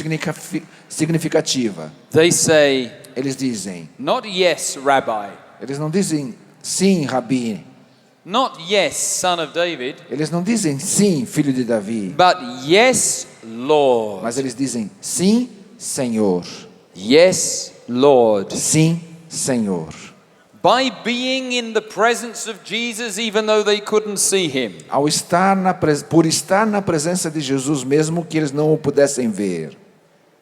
significativa. They say, Eles dizem, not yes, Rabbi. eles não dizem sim, Rabi. Not yes, son of David. Eles não dizem sim, filho de Davi. But yes, Lord. Mas eles dizem sim, Senhor. Yes, Lord. Sim, Senhor. By being in the presence of Jesus, even though they couldn't see him. Por estar na presença de Jesus, mesmo que eles não o pudessem ver.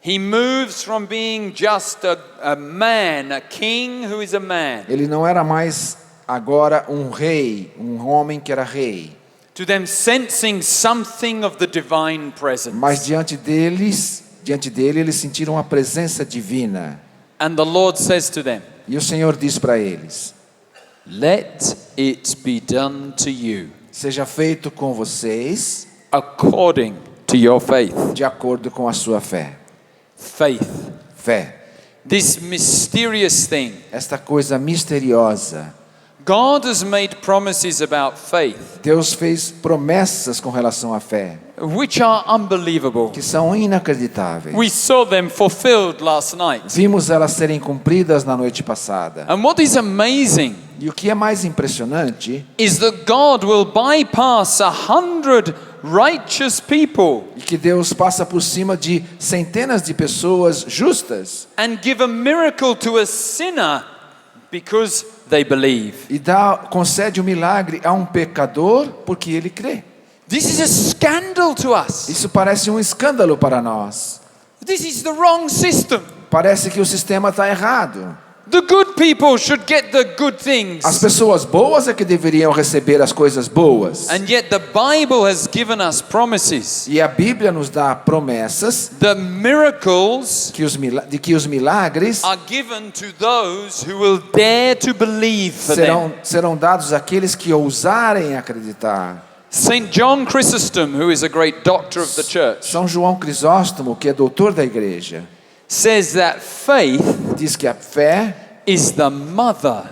He moves from being just a man, a king who is a man, Ele não era mais agora um rei, um homem que era rei. to them sensing something of the divine presence. Mas diante dele, eles sentiram a presença divina. And the Lord says to them, E o Senhor diz para eles: let it be done to you seja feito com vocês according to your faith. de acordo com a sua fé. Faith. Fé. This mysterious thing. Esta coisa misteriosa. God has made promises about faith, Deus fez promessas com relação à fé, which are unbelievable. que são inacreditáveis. We saw them fulfilled last night. Vimos elas serem cumpridas na noite passada. And what is amazing E o que é mais impressionante is that God will bypass 100 righteous people é que Deus passa por cima de centenas de pessoas justas and give a miracle to a sinner because they believe. e concede um milagre a um pecador porque ele crê. This is a scandal to us. Isso parece um escândalo para nós. This is the wrong system. Parece que o sistema está errado. The good people should get the good things. As pessoas boas é que deveriam receber as coisas boas. And yet the Bible has given us promises. E a Bíblia nos dá promessas The miracles de que os milagres are given to those who will dare to believe for them. serão dados àqueles que ousarem acreditar. St. John Chrysostom, who is a great doctor of the church, São João Crisóstomo, que é doutor da igreja, says that faith diz que a fé is the mother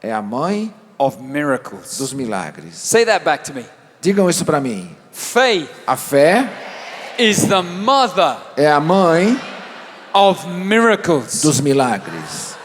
é a mãe of miracles. dos milagres. Say that back to me. Digam isso para mim. Faith A fé is the mother é a mãe of miracles. dos milagres.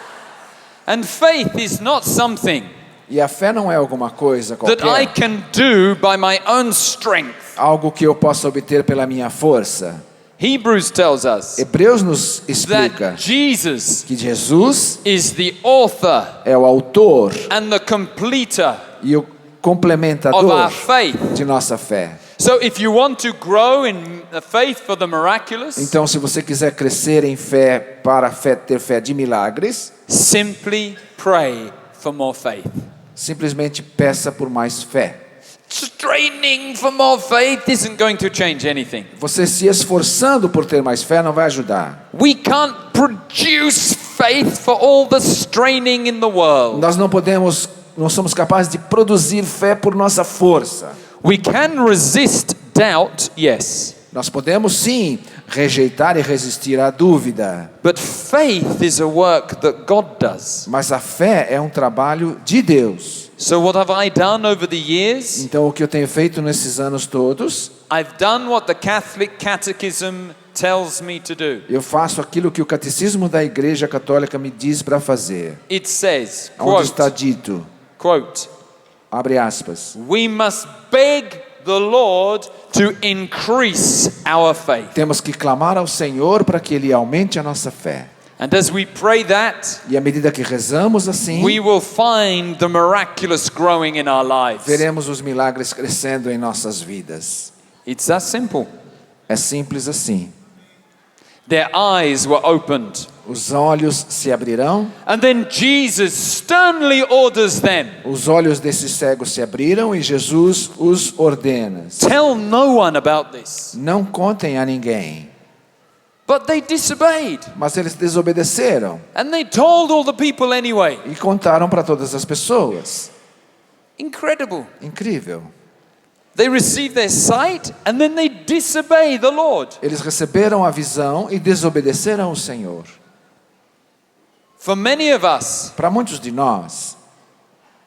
And faith is not something E a fé não é alguma coisa that I qualquer, can do by my own strength. algo que eu possa obter pela minha força. Hebrews tells us Hebreus nos explica that Jesus que Jesus is the author é o autor and the completer e o of complementador our faith. de nossa fé. So if you want to grow in the faith for the miraculous, Então, se você quiser crescer em fé para ter fé de milagres, simply pray for more faith. simplesmente peça por mais fé. Straining for more faith isn't going to change anything. Você se esforçando por ter mais fé não vai ajudar. We can't produce faith for all the straining in the world. Nós não somos capazes de produzir fé por nossa força. We can resist doubt, yes. Nós podemos sim rejeitar e resistir à dúvida, But faith is a work that God does. mas a fé é um trabalho de Deus. So what have I done over the years? Então, o que eu tenho feito nesses anos todos, I've done what the Catholic Catechism tells me to do. eu faço aquilo que o Catecismo da Igreja Católica me diz para fazer. It says, Onde está quote, dito, quote, abre aspas, we must beg the Lord to increase our faith. temos que clamar ao Senhor para que Ele aumente a nossa fé. And as we pray that, E à medida que rezamos assim, we will find the miraculous growing in our lives. veremos os milagres crescendo em nossas vidas. It's that simple. É simples assim. Their eyes were opened. Os olhos se abrirão, And then Jesus sternly orders them, os olhos desses cegos se abriram e Jesus os ordena. tell no one about this. Não contem a ninguém. But they disobeyed. Mas eles desobedeceram And they told all the people anyway. e contaram para todas as pessoas. Incredible. Incrível. They received their sight and then they disobey the Lord. Eles receberam a visão e desobedeceram o Senhor. For many of us, Para muitos de nós,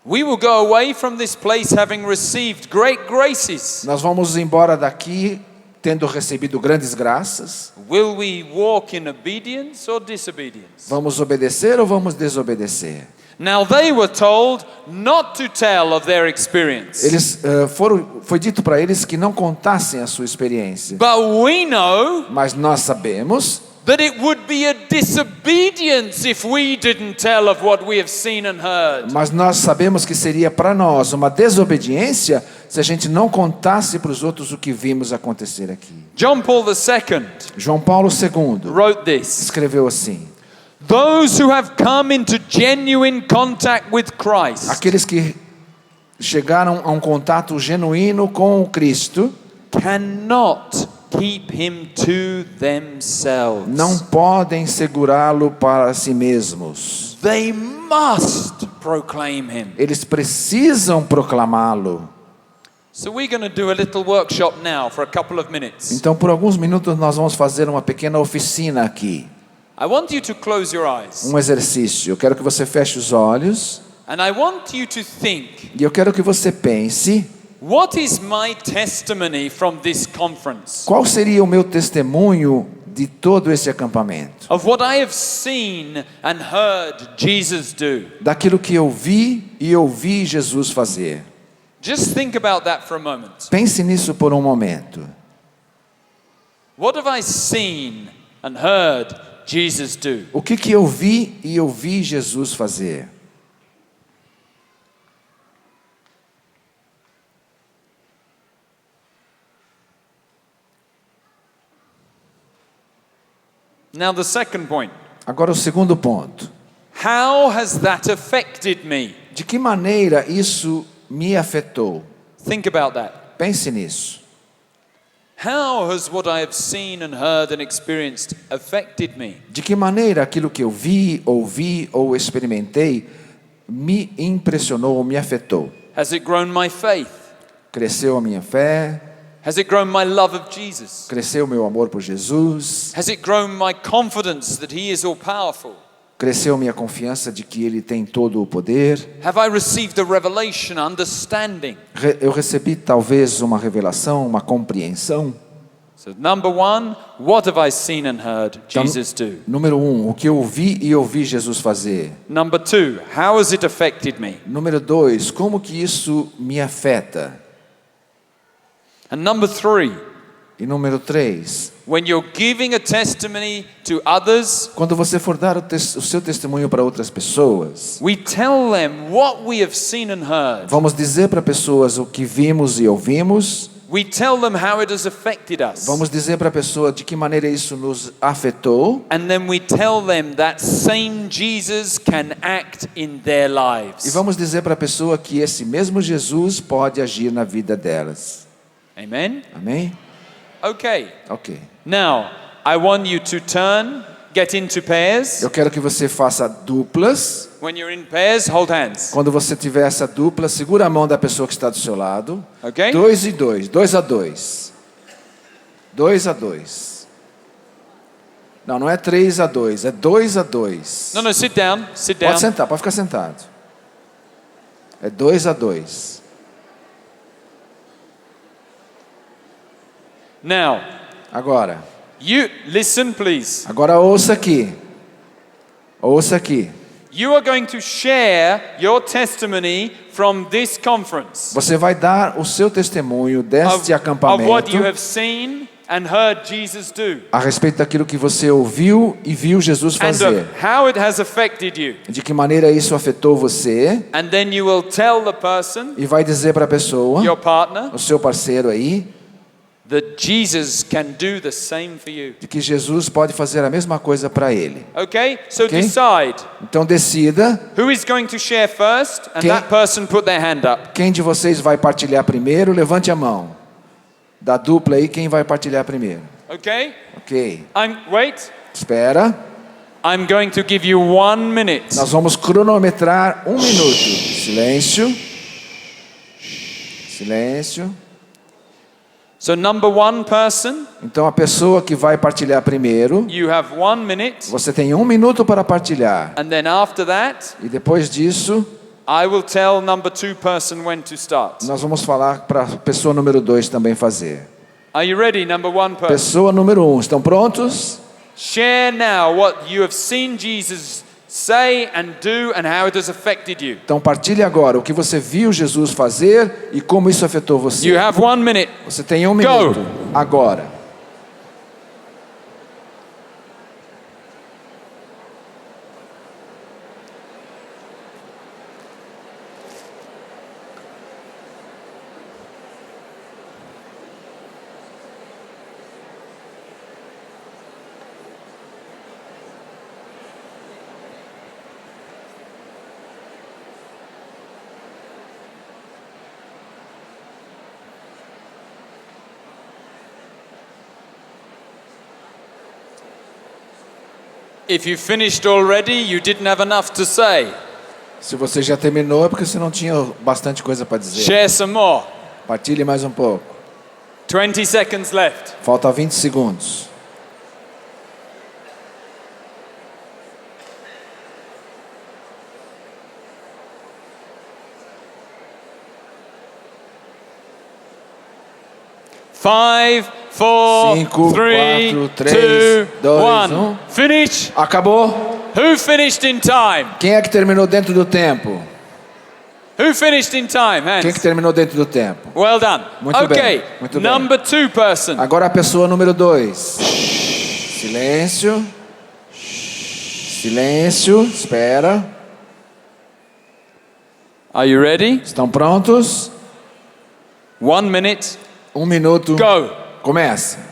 we will go away from this place having received great graces. nós vamos embora daqui tendo recebido grandes graças. Will we walk in obedience or disobedience? Vamos obedecer ou vamos desobedecer? Now they were told not to tell of their experience. Foi dito para eles que não contassem a sua experiência. But we know Mas nós sabemos that it would be a disobedience if we didn't tell of what we have seen and heard. Mas nós sabemos que seria para nós uma desobediência se a gente não contasse para os outros o que vimos acontecer aqui. John Paul II João Paulo II wrote this: escreveu assim: those who have come into genuine contact with Christ aqueles que chegaram a um contato genuíno com o Cristo cannot keep him to themselves. não podem segurá-lo para si mesmos. They must proclaim him. Eles precisam proclamá-lo. So we're going to do a little workshop now for a couple of minutes. Então, por alguns minutos, nós vamos fazer uma pequena oficina aqui. I want you to close your eyes. Um exercício. Eu quero que você feche os olhos. And I want you to think, E eu quero que você pense: what is my testimony from this conference? qual seria o meu testemunho de todo esse acampamento? Of what I have seen and heard Jesus do. Daquilo que eu vi e ouvi Jesus fazer. Just think about that for a moment. Pense nisso por um momento. What have I seen and heard Jesus do? O que eu vi e ouvi Jesus fazer? Now the second point. Agora o segundo ponto. How has that affected me? De que maneira isso me afetou? Think about that. Pense nisso. How has what I have seen and heard and experienced affected me? De que maneira aquilo que eu vi, ouvi ou experimentei me impressionou ou me afetou? Has it grown my faith? Cresceu a minha fé? Has it grown my love of Jesus? Cresceu o meu amor por Jesus? Has it grown my confidence that he is all powerful? Cresceu minha confiança de que Ele tem todo o poder? Have I received a revelation, understanding? Eu recebi talvez uma revelação, uma compreensão? So number one, what have I seen and heard Jesus do? Número 1, o que eu vi e ouvi Jesus fazer? Number two, how has it affected me? Número 2, como que isso me afeta? And number three, E número 3, when you're giving a testimony to others, quando você for dar o seu testemunho para outras pessoas, we tell them what we have seen and heard. vamos dizer para pessoas o que vimos e ouvimos, We tell them how it has affected us. vamos dizer para a pessoa de que maneira isso nos afetou, And then we tell them that same Jesus can act in their e lives. vamos dizer para a pessoa que esse mesmo Jesus pode agir na vida delas. Amen? Amém? Okay. Ok. Now, I want you to turn, get into pairs. Eu quero que você faça duplas. When you're in pairs, hold hands. Quando você tiver essa dupla, segura a mão da pessoa que está do seu lado. Okay? 2 e 2, 2 a 2. 2 a 2. Não é 3 a 2, é 2 a 2. No, sit down. Sit down. Pode sentar, pode ficar sentado. É 2 a 2. Now, Agora, you listen, please. agora ouça aqui. Ouça aqui. You are going to share your testimony from this conference Você vai dar o seu testemunho deste of what acampamento you have seen and heard Jesus do, a respeito daquilo que você ouviu e viu Jesus and fazer. of how it has affected you. De que maneira isso afetou você, And then you will tell the person, e vai dizer para a pessoa, your partner, o seu parceiro aí, that Jesus can do the same for you. de que Jesus pode fazer a mesma coisa para ele. Okay? So Okay. decide Então decida who is going to share first, and Quem- that person put their hand up. quem de vocês vai partilhar primeiro, levante a mão. Da dupla aí, quem vai partilhar primeiro? Okay? Ok. Wait. Espera. I'm going to give you 1 minute. Nós vamos cronometrar 1 minuto. Silêncio. Silêncio. So number 1 person, Então a pessoa que vai partilhar primeiro, you have 1 minute. você tem 1 minuto para partilhar. And then after that, E depois disso, I will tell number 2 person when to start. nós vamos falar para a pessoa número 2 também fazer. Are you ready, number 1 person? Pessoa número 1, estão prontos? Share now what you have seen Jesus say and do and how it has affected you. Então partilhe agora o que você viu Jesus fazer e como isso afetou você. You have 1 minute. Você tem 1 minuto. Agora. If you finished already, you didn't have enough to say. Se você já terminou é porque você não tinha bastante coisa para dizer. Share some more. Partilhe mais um pouco. 20 seconds left. Falta 20 segundos. Five, four, 5, 3, 4, 3, 2, 2, 1. 1. Finish. Acabou? Who finished in time? Quem é que terminou dentro do tempo? Who finished in time? Quem é que Hands. terminou dentro do tempo? Well done. Muito Okay. bem, muito bem. Number 2 person. Agora a pessoa número 2. Silêncio. Silêncio. Espera. Are you ready? Estão prontos? 1 minute. 1 minuto. Go. Começa.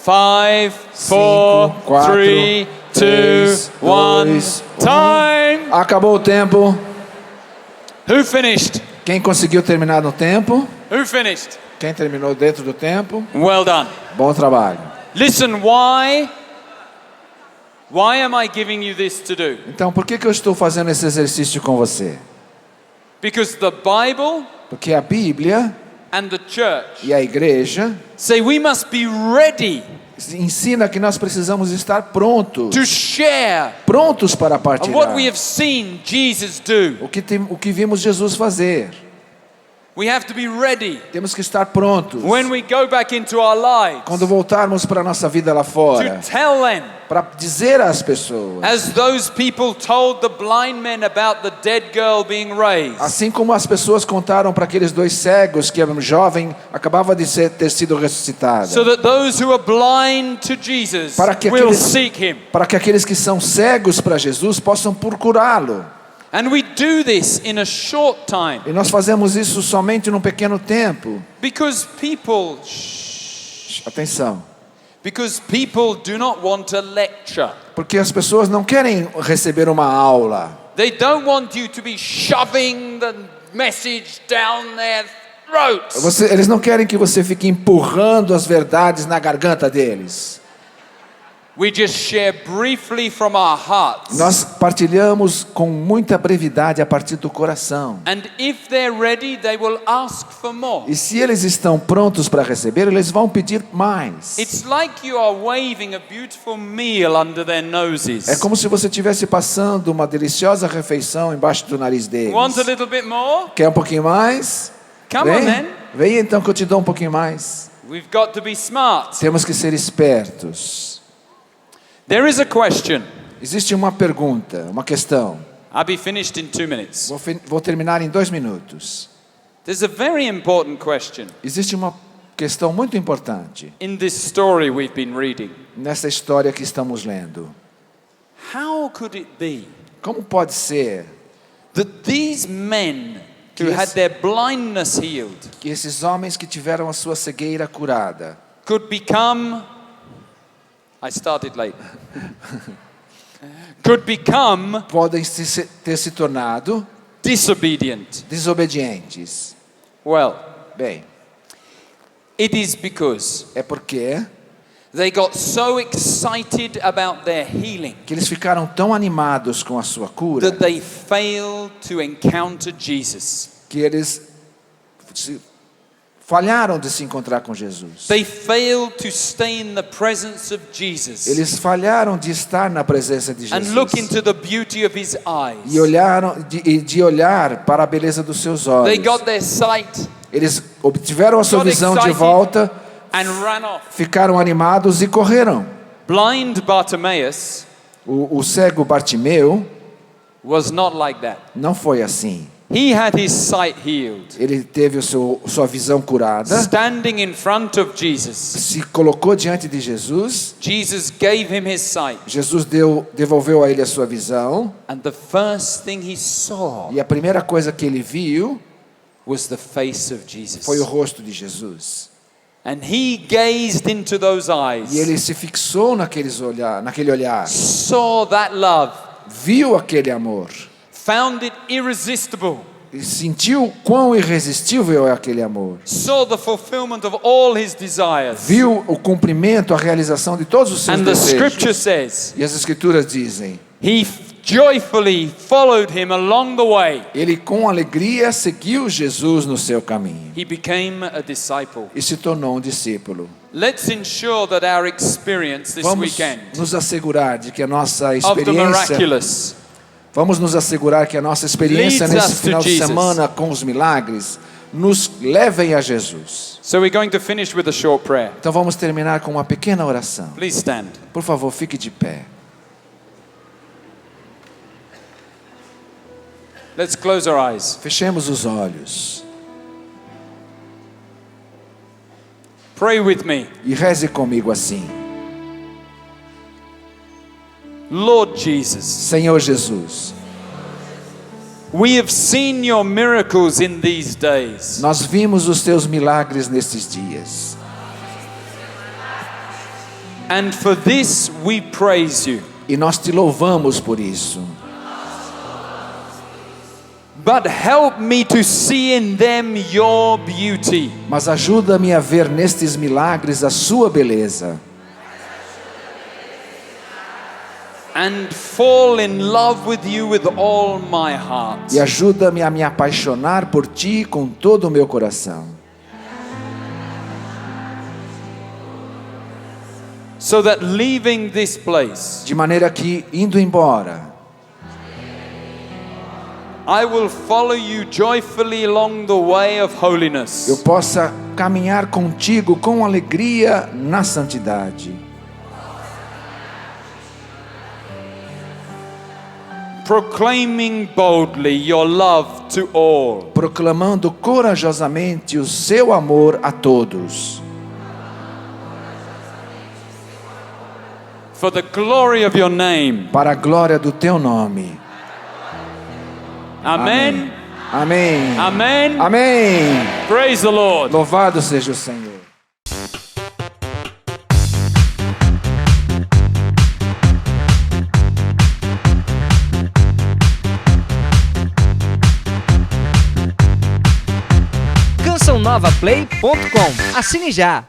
Five, four, 5, 4, 3, 2, 3, 1. 2, Time. Acabou o tempo. Who finished? Quem conseguiu terminar no tempo? Who finished? Quem terminou dentro do tempo? Well done. Bom trabalho. Listen, why am I giving you this to do? Então, por que eu estou fazendo esse exercício com você? Because the Bible Porque a Bíblia and the church e a igreja say we must be ready ensina que nós precisamos estar prontos, to share prontos para of partilhar what we have seen Jesus do. o que vimos Jesus fazer. We have to be ready Temos que estar prontos when we go back into our lives quando voltarmos para a nossa vida lá fora, to tell them, para dizer às pessoas, as those people told the blind men about the dead girl being raised, assim como as pessoas contaram para aqueles 2 cegos que a jovem acabava de ter sido ressuscitada, so that those who are blind to Jesus para que will aqueles, seek him. para que aqueles que são cegos para Jesus possam procurá-lo. And we do this in a short time E nós fazemos isso somente num pequeno tempo. because people Atenção. do not want a lecture. Porque as pessoas não querem receber uma aula. They don't want you to be shoving the message down their throats. Eles não querem que você fique empurrando as verdades na garganta deles. we just share briefly from our hearts. Nós partilhamos com muita brevidade a partir do coração. And if they're ready, they will ask for more. E se eles estão prontos para receber, eles vão pedir mais. It's like you are waving a beautiful meal under their noses. É como se você estivesse passando uma deliciosa refeição embaixo do nariz deles. Want a little bit more? Quer um pouquinho mais? Come on, then. Vem então que eu te dou um pouquinho mais. We've got to be smart. Temos que ser espertos. There is a question. Existe uma pergunta, uma questão. I'll be finished in 2 minutes. Vou terminar em 2 minutos. There's a very important question Existe uma questão muito importante in this story we've been reading. nessa história que estamos lendo. How could it be Como pode ser that these men who Yes. had their blindness healed que esses homens que tiveram a sua cegueira curada could become, I started late, could become podem ter se tornado disobedient? desobedientes? Well, Bem, it is because é porque they got so excited about their healing que eles ficaram tão animados com a sua cura that they failed to encounter Jesus. que eles falharam de se encontrar com Jesus. They failed to stay in the presence of Jesus Eles falharam de estar na presença de and look Jesus into the beauty of his eyes. e olharam de olhar para a beleza dos seus They olhos. got their sight Eles obtiveram a sua got visão de excited. volta, and ran off. ficaram animados e correram. Blind Bartimaeus O cego Bartimeu was not like that. não foi assim. He had his sight healed. Ele teve sua visão curada, Standing in front of Jesus, se colocou diante de Jesus. Jesus gave him his sight. Jesus devolveu a ele a sua visão. And the first thing he saw E a primeira coisa que ele viu was the face of Jesus. foi o rosto de Jesus. And he gazed into those E ele eyes, se fixou naquele olhar. saw that love, Viu aquele amor. found it irresistible, E sentiu quão irresistível é aquele amor. saw the fulfillment of all his desires. Viu o cumprimento, a realização de todos os seus And the scripture desejos. says, E as escrituras dizem: he joyfully followed him along the way. ele com alegria seguiu Jesus no seu caminho He became a disciple. e se tornou um discípulo. Let's ensure that our experience this Vamos weekend nos assegurar de que a nossa of the experiência, miraculous vamos nos assegurar que a nossa experiência leads us nesse to final de Jesus. semana com os milagres nos levem a Jesus. So we're going to finish with a short prayer. Então vamos terminar com uma pequena oração. Please stand. Por favor, fique de pé. Let's close our eyes. Fechemos os olhos Pray with me. e reze comigo assim: Lord Jesus, Senhor Jesus, we have seen your miracles in these days. nós vimos os teus milagres nestes dias. And for this we praise you. E nós te louvamos por isso. But help me to see in them your beauty. Mas ajuda-me a ver nestes milagres a sua beleza. And fall in love with you with all my heart. E ajuda-me a me apaixonar por ti com todo o meu coração. So that leaving this place, De maneira que, indo embora, I will follow you joyfully along the way of eu holiness. possa caminhar contigo com alegria na santidade. Proclaiming boldly your love to all. Proclamando corajosamente o seu amor a todos. For the glory of your name. Para a glória do teu nome. Amen. Amém. Amen. Amém. Praise the Lord. Louvado seja o Senhor. cançãonovaplay.com. Assine já!